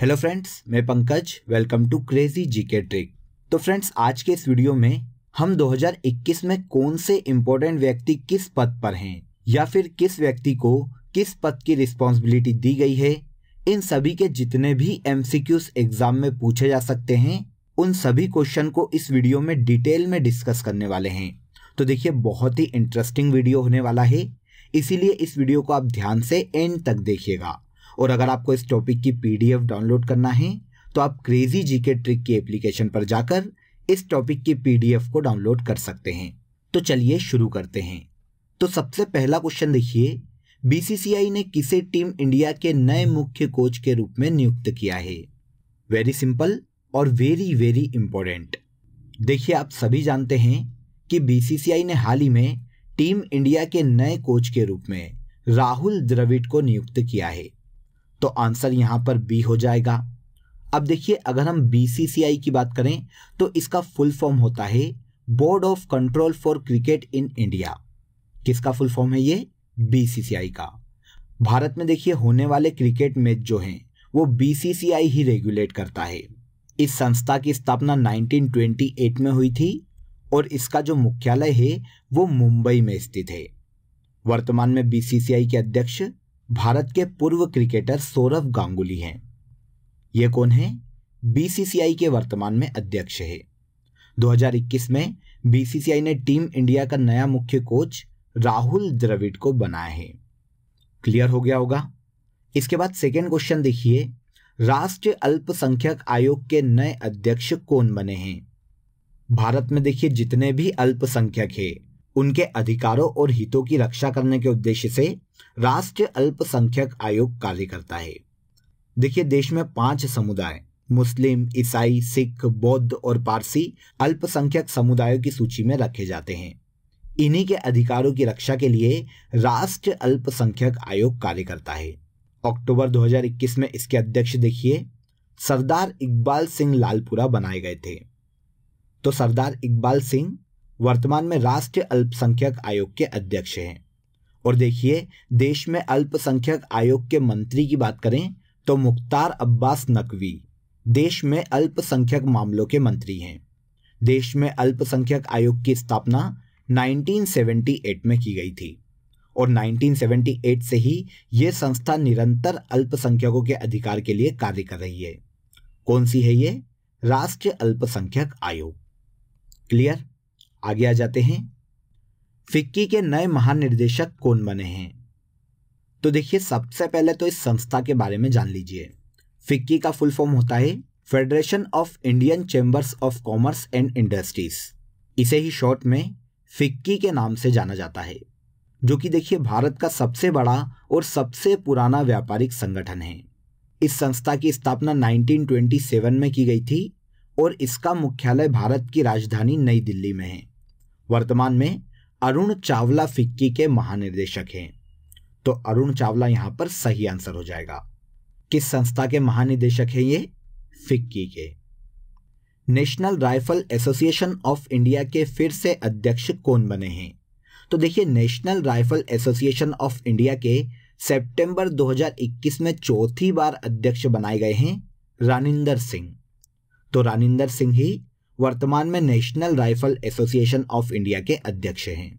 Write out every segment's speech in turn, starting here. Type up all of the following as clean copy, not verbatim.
Hello friends, मैं Pankaj. Welcome to crazy GK trick. तो friends, आज के इस वीडियो में हम 2021 में कौन से इंपॉर्टेंट व्यक्ति किस पद पर हैं या फिर किस व्यक्ति को किस पद की रिस्पॉन्सिबिलिटी दी गई है, इन सभी के जितने भी एमसीक्यूज एग्जाम में पूछे जा सकते हैं, उन सभी क्वेश्चन को इस वीडियो में डिटेल में डिस्कस करने वाले हैं। तो देखिए, बहुत ही इंटरेस्टिंग वीडियो होने वाला है, इसीलिए इस वीडियो को आप ध्यान से एंड तक देखिएगा। और अगर आपको इस टॉपिक की पीडीएफ डाउनलोड करना है तो आप क्रेजी जीके ट्रिक की एप्लीकेशन पर जाकर इस टॉपिक की पीडीएफ को डाउनलोड कर सकते हैं। तो चलिए शुरू करते हैं। तो सबसे पहला क्वेश्चन देखिए, बीसीसीआई ने किसे टीम इंडिया के नए मुख्य कोच के रूप में नियुक्त किया है? वेरी सिंपल और वेरी वेरी इंपॉर्टेंट। देखिए, आप सभी जानते हैं कि बीसीसीआई ने हाल ही में टीम इंडिया के नए कोच के रूप में राहुल द्रविड़ को नियुक्त किया है। तो आंसर यहां पर बी हो जाएगा। अब देखिए, अगर हम बीसीसीआई की बात करें तो इसका फुल फॉर्म होता है board of control for cricket in India. किसका फुल फॉर्म है ये? बीसीसीआई का। भारत में देखिए, होने वाले क्रिकेट मैच जो हैं वो बीसीसीआई ही रेगुलेट करता है। इस संस्था की स्थापना 1928 में हुई थी और इसका जो मुख्यालय है वो मुंबई में स्थित है। वर्तमान में बीसीसीआई के अध्यक्ष भारत के पूर्व क्रिकेटर सौरव गांगुली हैं। ये कौन है? बीसीसीआई के वर्तमान में अध्यक्ष है। 2021 में बीसीसीआई ने टीम इंडिया का नया मुख्य कोच राहुल द्रविड़ को बनाया है। क्लियर हो गया होगा। इसके बाद सेकेंड क्वेश्चन देखिए, राष्ट्रीय अल्पसंख्यक आयोग के नए अध्यक्ष कौन बने हैं? भारत में देखिए, जितने भी अल्पसंख्यक हैं उनके अधिकारों और हितों की रक्षा करने के उद्देश्य से राष्ट्रीय अल्पसंख्यक आयोग कार्य करता है। देखिए, देश में 5 समुदाय मुस्लिम, ईसाई, सिख, बौद्ध और पारसी अल्पसंख्यक समुदायों की सूची में रखे जाते हैं। इन्हीं के अधिकारों की रक्षा के लिए राष्ट्रीय अल्पसंख्यक आयोग कार्य करता है। अक्टूबर 2021 में इसके अध्यक्ष देखिए सरदार इकबाल सिंह लालपुरा बनाए गए थे। तो सरदार इकबाल सिंह वर्तमान में राष्ट्रीय अल्पसंख्यक आयोग के अध्यक्ष हैं। और देखिए, देश में अल्पसंख्यक आयोग के मंत्री की बात करें तो मुख्तार अब्बास नकवी देश में अल्पसंख्यक मामलों के मंत्री हैं। देश में अल्पसंख्यक आयोग की स्थापना 1978 में की गई थी और 1978 से ही यह संस्था निरंतर अल्पसंख्यकों के अधिकार के लिए कार्य कर रही है। कौन सी है ये? राष्ट्रीय अल्पसंख्यक आयोग। क्लियर? आगे आ जाते हैं। फिक्की के नए महानिर्देशक कौन बने हैं? तो देखिए, सबसे पहले तो इस संस्था के बारे में जान लीजिए। फिक्की का फुल फॉर्म होता है federation of Indian chambers of commerce and industries. इसे ही शॉर्ट में फिक्की के नाम से जाना जाता है, जो कि देखिए भारत का सबसे बड़ा और सबसे पुराना व्यापारिक संगठन है। इस संस्था की स्थापना 1927 में की गई थी और इसका मुख्यालय भारत की राजधानी नई दिल्ली में है। वर्तमान में अरुण चावला फिक्की के महानिदेशक हैं। तो अरुण चावला यहां पर सही आंसर हो जाएगा। किस संस्था के महानिदेशक हैं ये? फिक्की के। National rifle association of India के फिर से अध्यक्ष कौन बने हैं? तो देखिए, national rifle association of India के सितंबर 2021 में चौथी बार अध्यक्ष बनाए गए हैं रानिंदर सिंह। तो रानिंदर सिंह ही वर्तमान में national rifle association of India के अध्यक्ष हैं।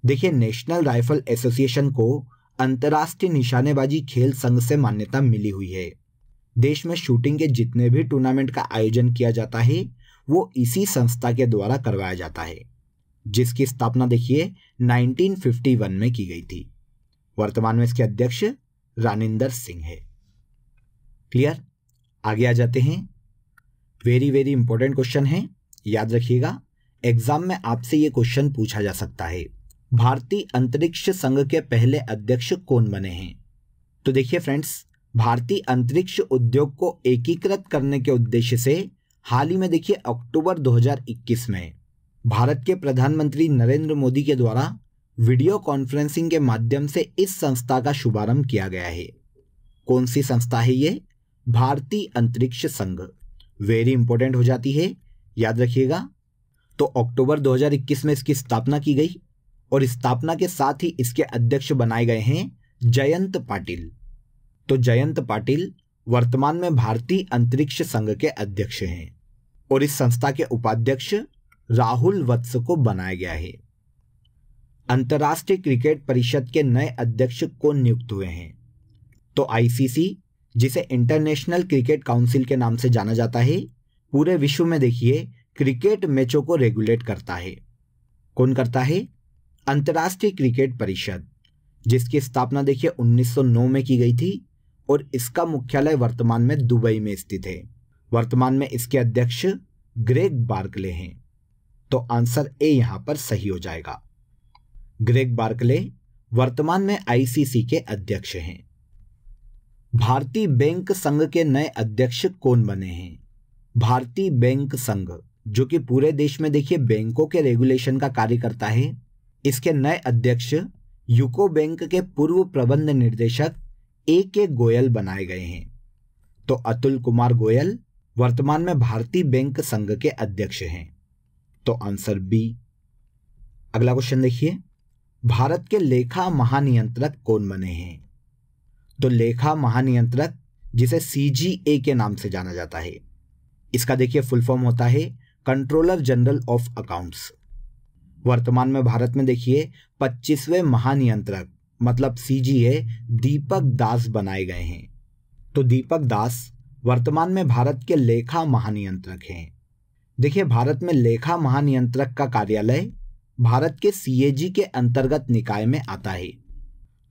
देखिए, नेशनल राइफल एसोसिएशन को अंतर्राष्ट्रीय निशानेबाजी खेल संघ से मान्यता मिली हुई है। देश में शूटिंग के जितने भी टूर्नामेंट का आयोजन किया जाता है वो इसी संस्था के द्वारा करवाया जाता है, जिसकी स्थापना देखिए 1951 में की गई थी। वर्तमान में इसके अध्यक्ष रानिंदर सिंह है। क्लियर? आगे आ जाते हैं। वेरी वेरी इंपॉर्टेंट क्वेश्चन है, याद रखिएगा। एग्जाम में आपसे ये क्वेश्चन पूछा जा सकता है। भारतीय अंतरिक्ष संघ के पहले अध्यक्ष कौन बने हैं? तो देखिए फ्रेंड्स, भारतीय अंतरिक्ष उद्योग को एकीकृत करने के उद्देश्य से हाल ही में देखिए अक्टूबर 2021 में भारत के प्रधानमंत्री नरेंद्र मोदी के द्वारा वीडियो कॉन्फ्रेंसिंग के माध्यम से इस संस्था का शुभारंभ किया गया है। कौन सी संस्था है ये? भारतीय अंतरिक्ष संघ। वेरी इंपॉर्टेंट हो जाती है, याद रखिएगा। तो अक्टूबर 2021 में इसकी स्थापना की गई और स्थापना के साथ ही इसके अध्यक्ष बनाए गए हैं जयंत पाटिल। तो जयंत पाटिल वर्तमान में भारतीय अंतरिक्ष संघ के अध्यक्ष हैं और इस संस्था के उपाध्यक्ष राहुल वत्स को बनाया गया है। अंतर्राष्ट्रीय क्रिकेट परिषद के नए अध्यक्ष कौन नियुक्त हुए हैं? तो आईसीसी, जिसे इंटरनेशनल क्रिकेट काउंसिल के नाम से जाना जाता है, पूरे विश्व में देखिए क्रिकेट मैचों को रेगुलेट करता है। कौन करता है? अंतर्राष्ट्रीय क्रिकेट परिषद, जिसकी स्थापना देखिए 1909 में की गई थी और इसका मुख्यालय वर्तमान में दुबई में स्थित है। वर्तमान में इसके अध्यक्ष ग्रेग बार्कले हैं। तो आंसर ए यहां पर सही हो जाएगा। ग्रेग बार्कले वर्तमान में आईसीसी के अध्यक्ष हैं। भारतीय बैंक संघ के नए अध्यक्ष कौन बने हैं? भारतीय बैंक संघ, जो कि पूरे देश में देखिए बैंकों के रेगुलेशन का कार्य करता है, इसके नए अध्यक्ष यूको बैंक के पूर्व प्रबंध निर्देशक ए.के. गोयल बनाए गए हैं। तो अतुल कुमार गोयल वर्तमान में भारतीय बैंक संघ के अध्यक्ष हैं। तो आंसर बी। अगला क्वेश्चन देखिए, भारत के लेखा महानियंत्रक कौन बने हैं? तो लेखा महानियंत्रक, जिसे सीजीए के नाम से जाना जाता है, इसका देखिए फुल फॉर्म होता है कंट्रोलर जनरल ऑफ अकाउंट्स। वर्तमान में भारत में देखिए 25वें महानियंत्रक मतलब सीजीए दीपक दास बनाए गए हैं। तो दीपक दास वर्तमान में भारत के लेखा महानियंत्रक हैं। देखिए भारत में लेखा महानियंत्रक का कार्यालय भारत के सीएजी के अंतर्गत निकाय में आता है।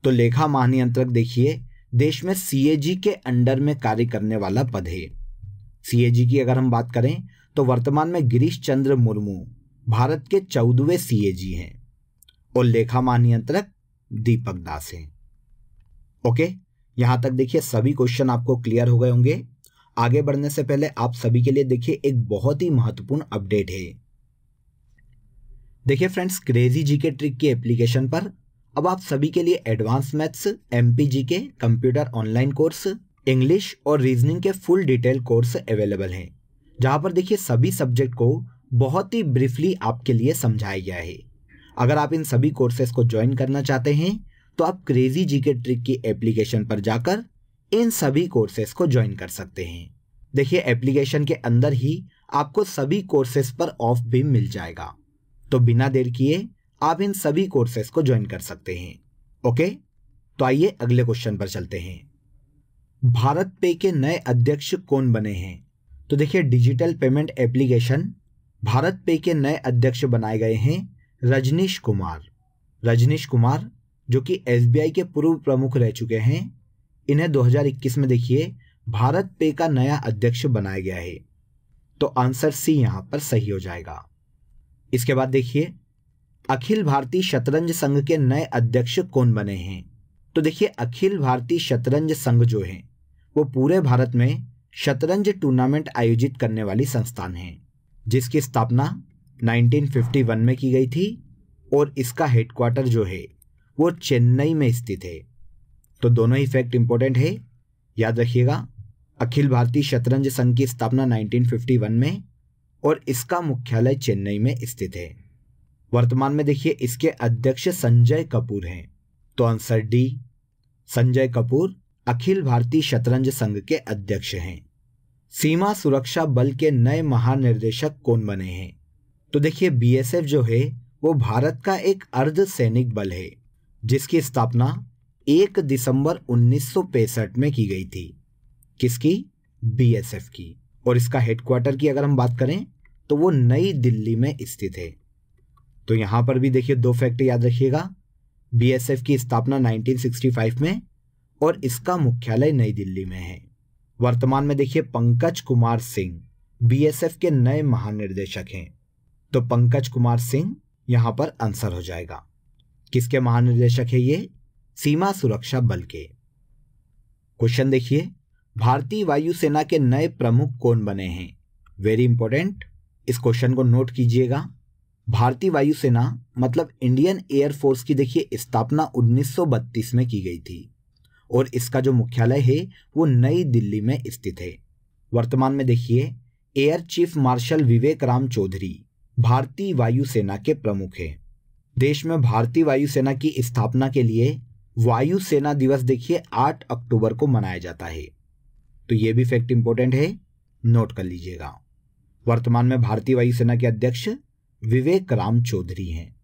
तो लेखा महानियंत्रक देखिए देश में सीएजी के अंडर में कार्य करने वाला पद है। सीएजी की अगर हम बात करें तो वर्तमान में गिरीश चंद्र मुर्मू भारत के 14वें सीएजी हैं और लेखा महानियंत्रक दीपक दास हैं। ओके, यहां तक देखिए सभी क्वेश्चन आपको क्लियर हो गए होंगे। आगे बढ़ने से पहले आप सभी के लिए देखिए एक बहुत ही महत्वपूर्ण अपडेट है। देखिए फ्रेंड्स, क्रेजी जीके ट्रिक की एप्लीकेशन पर अब आप सभी के लिए advance maths, MP GK, computer online course, English और रीजनिंग के फुल डिटेल कोर्स अवेलेबल हैं, जहां पर देखिए सभी सब्जेक्ट को बहुत ही ब्रीफली आपके लिए समझाया गया है। अगर आप इन सभी कोर्सेज को ज्वाइन करना चाहते हैं तो आप क्रेजी जीके ट्रिक की एप्लीकेशन पर जाकर इन सभी कोर्सेज को ज्वाइन कर सकते हैं। देखिए एप्लीकेशन के अंदर ही आपको सभी कोर्सेज पर ऑफ भी मिल जाएगा। तो बिना देर किए आप इन सभी कोर्सेज को ज्वाइन कर सकते हैं। ओके, तो आइए अगले क्वेश्चन पर चलते हैं। भारत पे के नए अध्यक्ष कौन बने हैं? तो देखिए डिजिटल पेमेंट एप्लीकेशन भारत पे के नए अध्यक्ष बनाए गए हैं रजनीश कुमार। रजनीश कुमार जो कि एसबीआई के पूर्व प्रमुख रह चुके हैं, इन्हें 2021 में देखिए भारत पे का नया अध्यक्ष बनाया गया है। तो आंसर सी यहां पर सही हो जाएगा। इसके बाद देखिए अखिल भारतीय शतरंज संघ के नए अध्यक्ष कौन बने हैं? तो देखिए अखिल भारतीय शतरंज संघ जो है वो पूरे भारत में शतरंज टूर्नामेंट आयोजित करने वाली संस्थान है, जिसकी स्थापना 1951 में की गई थी और इसका हेडक्वार्टर जो है वो चेन्नई में स्थित है। तो दोनों ही फैक्ट इंपॉर्टेंट है, याद रखिएगा। अखिल भारतीय शतरंज संघ की स्थापना 1951 में और इसका मुख्यालय चेन्नई में स्थित है। वर्तमान में देखिए इसके अध्यक्ष संजय कपूर हैं। तो आंसर डी, संजय कपूर अखिल भारतीय शतरंज संघ के अध्यक्ष हैं। सीमा सुरक्षा बल के नए महानिर्देशक कौन बने हैं? तो देखिए बीएसएफ जो है वो भारत का एक अर्ध सैनिक बल है, जिसकी स्थापना 1 दिसंबर 1965 में की गई थी। किसकी? बीएसएफ की। और इसका हेडक्वार्टर की अगर हम बात करें तो वो नई दिल्ली में स्थित है। तो यहां पर भी देखिए दो फैक्ट याद रखिएगा। बीएसएफ की स्थापना 1965 में और इसका मुख्यालय नई दिल्ली में है। वर्तमान में देखिए पंकज कुमार सिंह बीएसएफ के नए महानिर्देशक हैं। तो पंकज कुमार सिंह यहां पर आंसर हो जाएगा। किसके महानिर्देशक है ये? सीमा सुरक्षा बल के। क्वेश्चन देखिए भारतीय वायुसेना के नए प्रमुख कौन बने हैं? वेरी इंपॉर्टेंट, इस क्वेश्चन को नोट कीजिएगा। भारतीय वायुसेना मतलब इंडियन एयरफोर्स की देखिए स्थापना 1932 में की गई थी और इसका जो मुख्यालय है वो नई दिल्ली में स्थित है। वर्तमान में देखिए एयर चीफ मार्शल विवेक राम चौधरी भारतीय वायुसेना के प्रमुख हैं। देश में भारतीय वायुसेना की स्थापना के लिए वायुसेना दिवस देखिए 8 अक्टूबर को मनाया जाता है। तो ये भी फैक्ट इंपॉर्टेंट है, नोट कर लीजिएगा। वर्तमान में भारतीय वायुसेना के अध्यक्ष विवेक राम चौधरी हैं।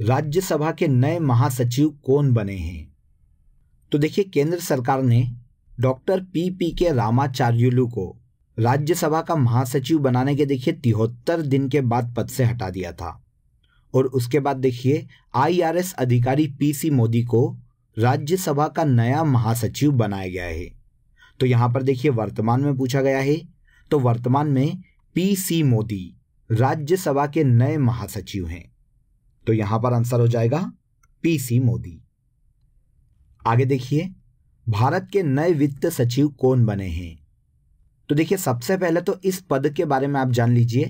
राज्यसभा के नए महासचिव कौन बने हैं? तो देखिए, केंद्र सरकार ने डॉक्टर पी के रामाचार्युलू को राज्यसभा का महासचिव बनाने के देखिए 73 दिन के बाद पद से हटा दिया था। और उसके बाद देखिए IRS अधिकारी PC मोदी को राज्यसभा का नया महासचिव बनाया गया है। तो यहां पर देखिए वर्तमान में पूछा गया है, तो वर्तमान में PC मोदी राज्यसभा के नए महासचिव हैं। तो यहां पर आंसर हो जाएगा PC मोदी। आगे देखिए, भारत के नए वित्त सचिव कौन बने हैं? तो देखिए, सबसे पहले तो इस पद के बारे में आप जान लीजिए,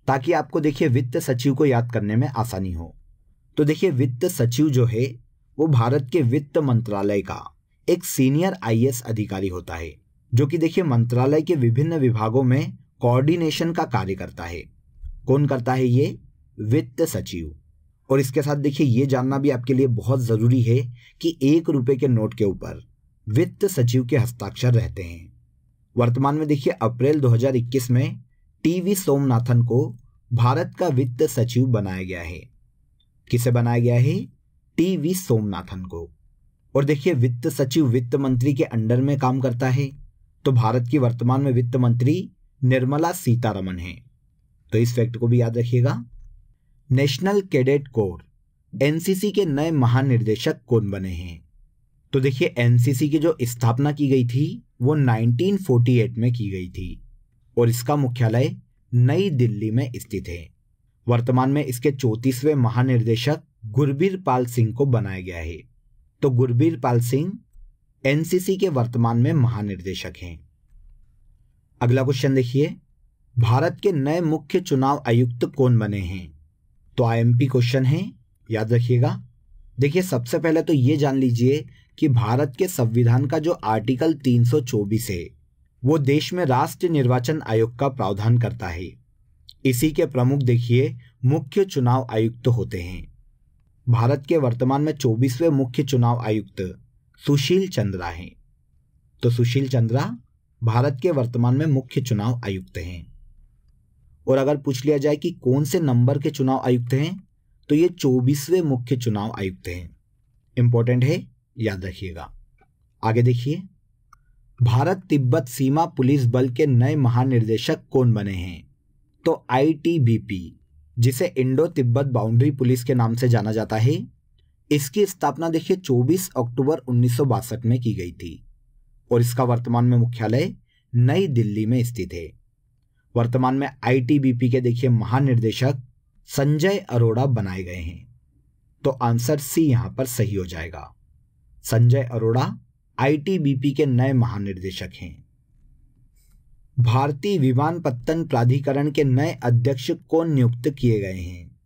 ताकि आपको देखिए वित्त सचिव को याद करने में आसानी हो। तो देखिए, वित्त सचिव जो है वो भारत के वित्त मंत्रालय का एक सीनियर IAS अधिकारी होता है, जो कि देखिए मंत्रालय के विभिन्न विभागों में कोऑर्डिनेशन का कार्य करता है। कौन करता है ये? वित्त सचिव। और इसके साथ देखिए ये जानना भी आपके लिए बहुत जरूरी है कि 1 रुपए के नोट के ऊपर वित्त सचिव के हस्ताक्षर रहते हैं। वर्तमान में देखिए अप्रैल 2021 में TV सोमनाथन को भारत का वित्त सचिव बनाया गया है। किसे बनाया गया है? TV सोमनाथन को। और देखिए वित्त सचिव वित्त मंत्री के अंडर में काम करता है। तो भारत की वर्तमान में वित्त मंत्री निर्मला सीतारमण है। तो इस फैक्ट को भी याद रखिएगा। नेशनल कैडेट कोर NCC के नए महानिर्देशक कौन बने हैं? तो देखिए NCC की जो स्थापना की गई थी वो 1948 में की गई थी और इसका मुख्यालय नई दिल्ली में स्थित है। वर्तमान में इसके 34वें महानिर्देशक गुरबीर पाल सिंह को बनाया गया है। तो गुरबीर पाल सिंह NCC के वर्तमान में महानिर्देशक हैं। अगला क्वेश्चन देखिए, भारत के नए मुख्य चुनाव आयुक्त कौन बने हैं? तो IMP क्वेश्चन है, याद रखिएगा। देखिए सबसे पहले तो ये जान लीजिए कि भारत के संविधान का जो आर्टिकल 324 है वो देश में राष्ट्रीय निर्वाचन आयोग का प्रावधान करता है। इसी के प्रमुख देखिए मुख्य चुनाव आयुक्त होते हैं। भारत के वर्तमान में 24वें मुख्य चुनाव आयुक्त सुशील चंद्रा हैं। तो सुशील चंद्रा भारत के वर्तमान में मुख्य चुनाव आयुक्त हैं। और अगर पूछ लिया जाए कि कौन से नंबर के चुनाव आयुक्त हैं, तो ये 24वें मुख्य चुनाव आयुक्त हैं। इंपॉर्टेंट है, याद रखिएगा। आगे देखिए, भारत तिब्बत सीमा पुलिस बल के नए महानिर्देशक कौन बने हैं? तो ITBP, जिसे इंडो तिब्बत बाउंड्री पुलिस के नाम से जाना जाता है, इसकी स्थापना देखिए 24 अक्टूबर 1962 में की गई थी और इसका वर्तमान में मुख्यालय नई दिल्ली में स्थित है। वर्तमान में ITBP के देखिए महानिर्देशक संजय अरोड़ा बनाए गए हैं। तो आंसर C यहां पर सही हो जाएगा। संजय अरोड़ा ITBP के नए महानिर्देशक हैं। भारतीय विमानपत्तन प्राधिकरण के नए अध्यक्ष कौन नियुक्त किए गए हैं?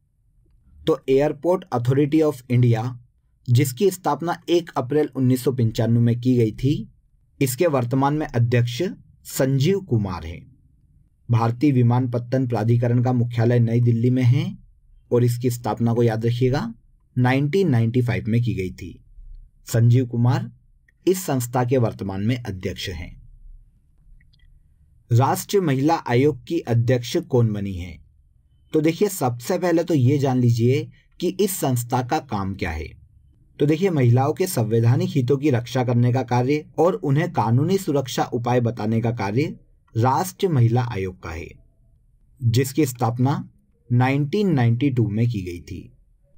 तो एयरपोर्ट अथॉरिटी ऑफ इंडिया, जिसकी स्थापना 1 अप्रैल 1995 में की गई थी, इसके वर्तमान में अध्यक्ष संजीव कुमार हैं। भारतीय विमानपत्तन प्राधिकरण का मुख्यालय नई दिल्ली में है और इसकी स्थापना को याद रखिएगा 1995 में की गई थी। संजीव कुमार इस संस्था के वर्तमान में अध्यक्ष हैं। राष्ट्रीय महिला आयोग की अध्यक्ष कौन बनी है? तो देखिए सबसे पहले तो ये जान लीजिए कि इस संस्था का काम क्या है। तो देखिए महिलाओं के संवैधानिक हितों की रक्षा करने का कार्य और उन्हें कानूनी सुरक्षा उपाय बताने का कार्य राष्ट्रीय महिला आयोग का है, जिसकी स्थापना 1992 में की गई थी।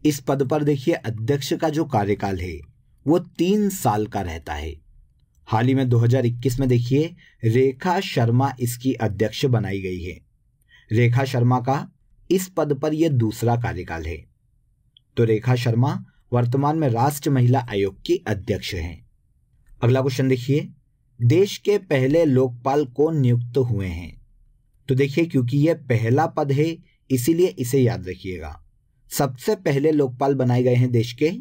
इस पद पर देखिए अध्यक्ष का जो कार्यकाल है वो 3 साल का रहता है। हाल ही में 2021 में देखिए रेखा शर्मा इसकी अध्यक्ष बनाई गई है। रेखा शर्मा का इस पद पर यह दूसरा कार्यकाल है। तो रेखा शर्मा वर्तमान में राष्ट्रीय महिला आयोग की अध्यक्ष हैं। अगला क्वेश्चन देखिए, देश के पहले लोकपाल कौन नियुक्त हुए हैं? तो देखिए क्योंकि यह पहला पद है इसीलिए इसे याद रखिएगा। सबसे पहले लोकपाल बनाए गए हैं देश के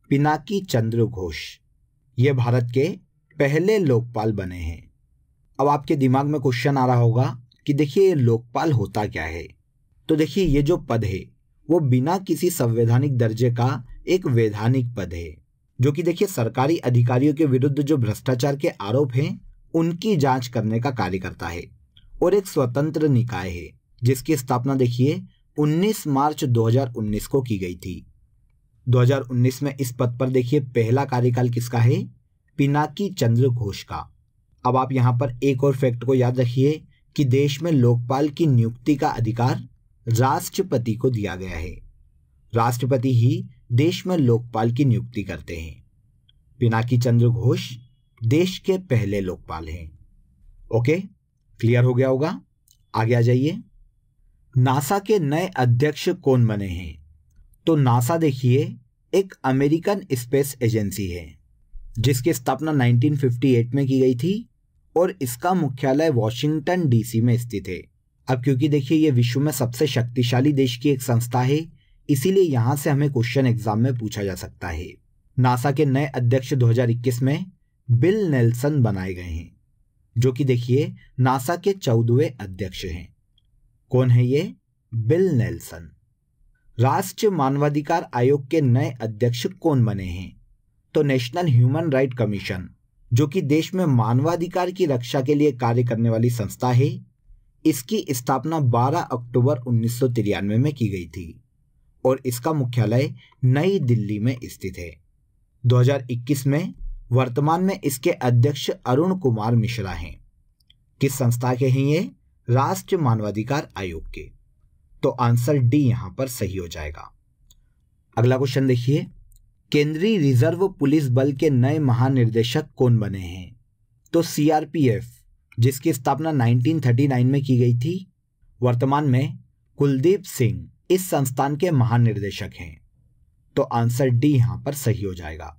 पिनाकी चंद्र घोष। ये भारत के पहले लोकपाल बने हैं। अब आपके दिमाग में क्वेश्चन आ रहा होगा कि देखिए ये लोकपाल होता क्या है। तो देखिए ये जो पद है वो बिना किसी संवैधानिक दर्जे का एक वैधानिक पद है, जो कि देखिए सरकारी अधिकारियों के विरुद्ध जो भ्रष्टाचार के आरोप हैं उनकी जांच करने का कार्य करता है और एक स्वतंत्र निकाय है जिसकी स्थापना देखिए 19 मार्च 2019 को की गई थी। 2019 में इस पद पर देखिए पहला कार्यकाल किसका है? पिनाकी चंद्र घोष का। अब आप यहां पर एक और फैक्ट को याद रखिए कि देश में लोकपाल की नियुक्ति का अधिकार राष्ट्रपति को दिया गया है। राष्ट्रपति ही देश में लोकपाल की नियुक्ति करते हैं। पिनाकी चंद्र घोष देश के पहले लोकपाल हैं। ओके, क्लियर हो गया होगा। आगे आ जाइए। नासा के नए अध्यक्ष कौन बने हैं? तो नासा देखिए एक अमेरिकन स्पेस एजेंसी है जिसकी स्थापना 1958 में की गई थी और इसका मुख्यालय वॉशिंगटन डीसी में स्थित है। अब क्योंकि देखिए ये विश्व में सबसे शक्तिशाली देश की एक संस्था है, इसीलिए यहां से हमें क्वेश्चन एग्जाम में पूछा जा सकता है। नासा के नए अध्यक्ष 2021 में बिल नेल्सन बनाए गए हैं, जो कि देखिए नासा के 14वें अध्यक्ष हैं। कौन है ये? Bill Nelson. राष्ट्रीय मानवाधिकार आयोग के नए अध्यक्ष कौन बने हैं? तो नेशनल ह्यूमन राइट कमीशन, जो कि देश में मानवाधिकार की रक्षा के लिए कार्य करने वाली संस्था है, इसकी स्थापना 12 अक्टूबर 1993 में की गई थी और इसका मुख्यालय नई दिल्ली में स्थित है। 2021 में वर्तमान में इसके अध्यक्ष अरुण कुमार मिश्रा हैं। किस संस्था के हैं ये? राष्ट्रीय मानवाधिकार आयोग के। तो आंसर डी यहां पर सही हो जाएगा। अगला क्वेश्चन देखिए, केंद्रीय रिजर्व पुलिस बल के नए महानिर्देशक कौन बने हैं? तो सीआरपीएफ, जिसकी स्थापना 1939 में की गई थी, वर्तमान में कुलदीप सिंह इस संस्थान के महानिर्देशक हैं। तो आंसर डी यहां पर सही हो जाएगा।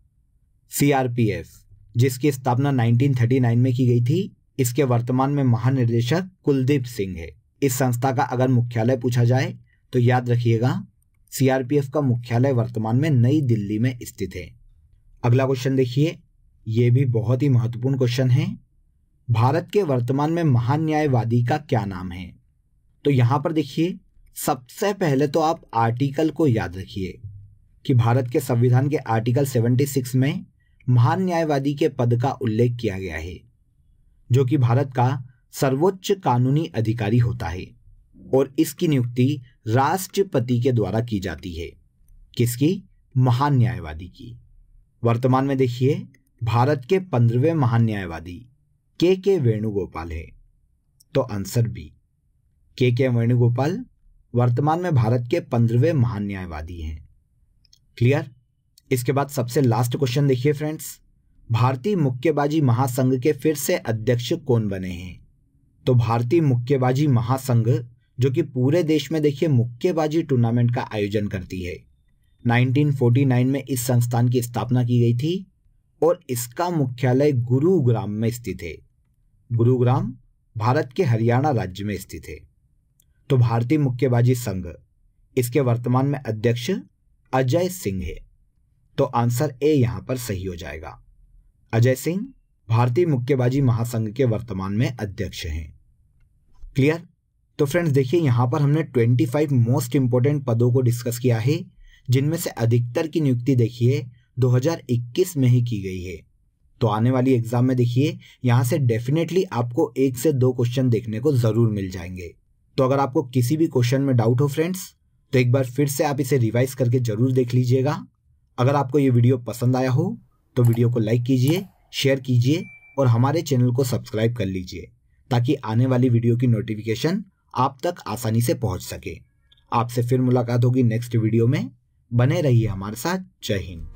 सीआरपीएफ, जिसकी स्थापना 1939 में की गई थी, इसके वर्तमान में महानिर्देशक कुलदीप सिंह है। इस संस्था का अगर मुख्यालय पूछा जाए तो याद रखिएगा सीआरपीएफ का मुख्यालय वर्तमान में नई दिल्ली में स्थित है। अगला क्वेश्चन देखिए, यह भी बहुत ही महत्वपूर्ण क्वेश्चन है। भारत के वर्तमान में महान न्यायवादी का क्या नाम है? तो यहां पर देखिए सबसे पहले तो आप आर्टिकल को याद रखिए कि भारत के संविधान के आर्टिकल 76 में महान न्यायवादी के पद का उल्लेख किया गया है, जो कि भारत का सर्वोच्च कानूनी अधिकारी होता है और इसकी नियुक्ति राष्ट्रपति के द्वारा की जाती है। किसकी? महान न्यायवादी की। वर्तमान में देखिए भारत के 15वें महान न्यायवादी के वेणुगोपाल है। तो आंसर बी, के वेणुगोपाल वर्तमान में भारत के 15वें महान न्यायवादी हैं। क्लियर? इसके बाद सबसे लास्ट क्वेश्चन देखिए फ्रेंड्स, भारतीय मुक्केबाजी महासंघ के फिर से अध्यक्ष कौन बने हैं? तो भारतीय मुक्केबाजी महासंघ, जो कि पूरे देश में देखिए मुक्केबाजी टूर्नामेंट का आयोजन करती है, 1949 में इस संस्थान की स्थापना की गई थी और इसका मुख्यालय गुरुग्राम में स्थित है। गुरुग्राम भारत के हरियाणा राज्य में स्थित है। तो भारतीय मुक्केबाजी संघ, इसके वर्तमान में अध्यक्ष अजय सिंह है। तो आंसर ए यहां पर सही हो जाएगा। अजय सिंह भारतीय मुक्केबाजी महासंघ के वर्तमान में अध्यक्ष हैं। क्लियर? तो फ्रेंड्स देखिए यहां पर हमने 25 मोस्ट इंपोर्टेंट पदों को डिस्कस किया है, जिनमें से अधिकतर की नियुक्ति देखिए 2021 में ही की गई है। तो आने वाली एग्जाम में देखिए यहां से डेफिनेटली आपको 1 से 2 क्वेश्चन देखने को जरूर मिल जाएंगे। तो अगर आपको किसी भी क्वेश्चन में डाउट हो फ्रेंड्स, तो एक बार फिर से आप इसे रिवाइज करके जरूर देख लीजिएगा। अगर आपको ये वीडियो पसंद आया हो तो वीडियो को लाइक कीजिए, शेयर कीजिए और हमारे चैनल को सब्सक्राइब कर लीजिए, ताकि आने वाली वीडियो की नोटिफिकेशन आप तक आसानी से पहुंच सके। आपसे फिर मुलाकात होगी नेक्स्ट वीडियो में। बने रहिए हमारे साथ। जय हिंद।